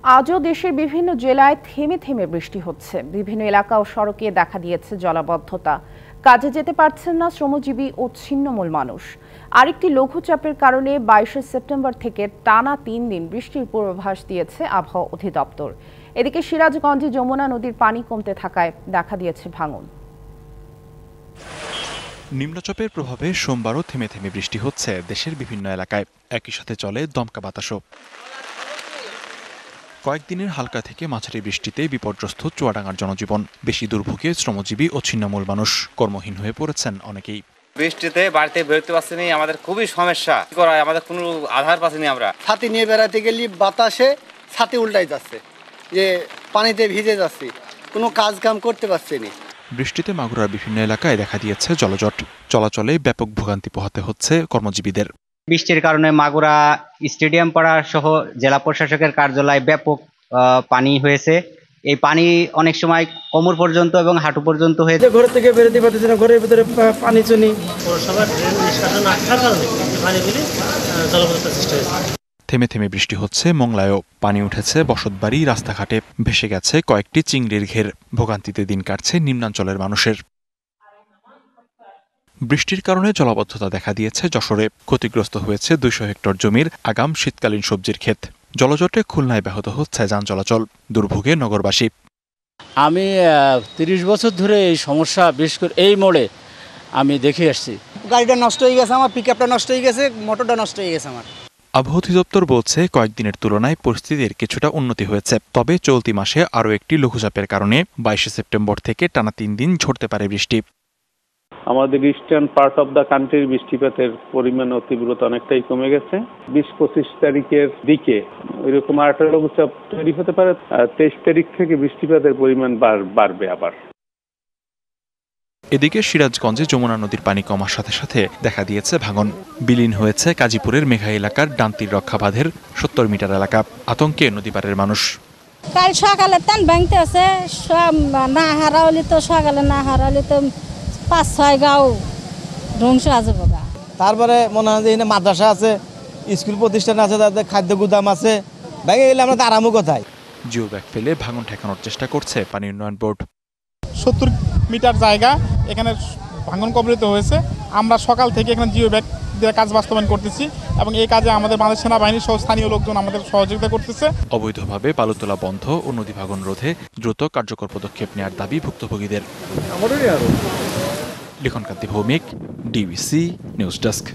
আজও দেশের বিভিন্ন জেলায় থেমে থেমে বৃষ্টি হচ্ছে। বিভিন্ন এলাকা ও সড়কে দেখা দিয়েছে জলাবদ্ধতা। কাজে যেতে পারছেন না শ্রমজীবী ও ছিন্নমূল মানুষ। আরেকটি লঘুচাপের কারণে 22শে সেপ্টেম্বর থেকে টানা 3 দিন বৃষ্টির পূর্বাভাস দিয়েছে আবহাওয়া অধিদপ্তর। এদিকে সিরাজগঞ্জে যমুনা নদীর পানি কমতে থাকায় দেখা দিয়েছে ভাঙন। নিম্নচাপের প্রভাবে সোমবারও থেমে থেমে বৃষ্টি হচ্ছে দেশের বিভিন্ন এলাকায়। একই সাথে চলে দমকা বাতাসও। কয়েকদিনের হালকা থেকে মাঝারি বৃষ্টিতে বিপর্যস্ত চুয়াডাঙ্গার জনজীবন। বেশি দুর্ভোগে শ্রমজীবী ও ছিন্নমূল মানুষ। কর্মহীন হয়ে পড়েছেন অনেকেই। বৃষ্টিতে বাড়িতে বেরোতে পারছি না, আমাদের খুবই সমস্যা। কি করা, আমাদের কোনো আধার পাচ্ছি না। আমরা ছাতি নিয়ে বেড়াতে গেলে বাতাসে ছাতি উল্টাই যাচ্ছে, যে পানিতে ভিজে যাচ্ছি, কোনো কাজ কাম করতে পারছি না। বৃষ্টিতে মাগুরার বিভিন্ন এলাকায় দেখা দিয়েছে জলজট। চলাচলে ব্যাপক ভোগান্তি পোহাতে হচ্ছে কর্মজীবীদের। বৃষ্টির কারণে মাগুরা স্টেডিয়াম পাড়া সহ জেলা প্রশাসকের কার্যালয়ে ব্যাপক পানি হয়েছে। এই পানি অনেক সময় কোমর পর্যন্ত এবং হাঁটু পর্যন্ত হয়েছে। ঘর থেকে বেরোতে পারতেছে না, ঘরের ভিতরে পানি চুনি। থেমে থেমে বৃষ্টি হচ্ছে মংলায়ও। পানি উঠেছে বসতবাড়ি, রাস্তাঘাটে ভেসে গেছে কয়েকটি চিংড়ির ঘের। ভোগান্তিতে দিন কাটছে নিম্নাঞ্চলের মানুষের। বৃষ্টির কারণে জলাবদ্ধতা দেখা দিয়েছে যশোরে। ক্ষতিগ্রস্ত হয়েছে 200 হেক্টর জমির আগাম শীতকালীন সবজির ক্ষেত। জলজটে খুলনায় ব্যাহত হচ্ছে যান চলাচল। দুর্ভোগে নগরবাসী। আমি 30 বছর ধরে এই সমস্যা, বিশেষ করে এই মোড়ে আমি দেখে আসছি। গাড়িটা নষ্ট হয়ে গেছে আমার, পিকআপটা নষ্ট হয়ে গেছে, মোটরটা নষ্ট হয়ে গেছে আমার। আবহাওয়া অধিদপ্তর বলছে কয়েকদিনের তুলনায় পরিস্থিতির কিছুটা উন্নতি হয়েছে। তবে চলতি মাসে আরও একটি লঘুচাপের কারণে 22শে সেপ্টেম্বর থেকে টানা 3 দিন ঝরতে পারে বৃষ্টি। আমাদের ইস্টার্ন পার্ট অফ দ্য কান্ট্রির বৃষ্টিপাতের পরিমাণ ও তীব্রতা অনেকটাই কমে গেছে। 20-25 তারিখের দিকে ওইরকম আরেকটা লঘুচাপ তৈরি হতে পারে। 23 তারিখ থেকে বৃষ্টিপাতের পরিমাণ বাড়বে আবার। এদিকে সিরাজগঞ্জে যমুনা নদীর পানি কমার সাথে সাথে দেখা দিয়েছে ভাঙন। বিলীন হয়েছে গাজীপুরের মেঘা এলাকার ডান্তির রক্ষা বাঁধের 70 মিটার এলাকা। আতঙ্কে নদীপাড়ের মানুষ। কাল সকালে টান ভাঙতে আছে, সব না হারাওলি তো সকালে না হারাওলি তো 5-6 গাঁও ধ্বংস আছে। তারপরে মনে হয় যে এখানে মাদ্রাসা আছে, স্কুল প্রতিষ্ঠান আছে, তাদের খাদ্য গুদাম আছে। ভেঙে গেলে আমরা তো আরামও কোথায়। জিও ব্যাগ ফেলে ভাঙন ঠেকানোর চেষ্টা করছে পানি উন্নয়ন বোর্ড। 70 মিটার জায়গা এখানে ভাঙন কবলিত হয়েছে। আমরা সকাল থেকে এখানে জিও ব্যাগ দিয়ে কাজ বাস্তবায়ন করতেছি এবং এই কাজে আমাদের বাংলাদেশ সেনাবাহিনী সহ স্থানীয় লোকজন আমাদের সহযোগিতা করতেছে। অবৈধভাবে বালু তোলা বন্ধ ও নদী ভাঙন রোধে দ্রুত কার্যকর পদক্ষেপ নেওয়ার দাবি ভুক্তভোগীদের। লিখনকান্তি ভৌমিক, ডিবিসি নিউজ ডেস্ক।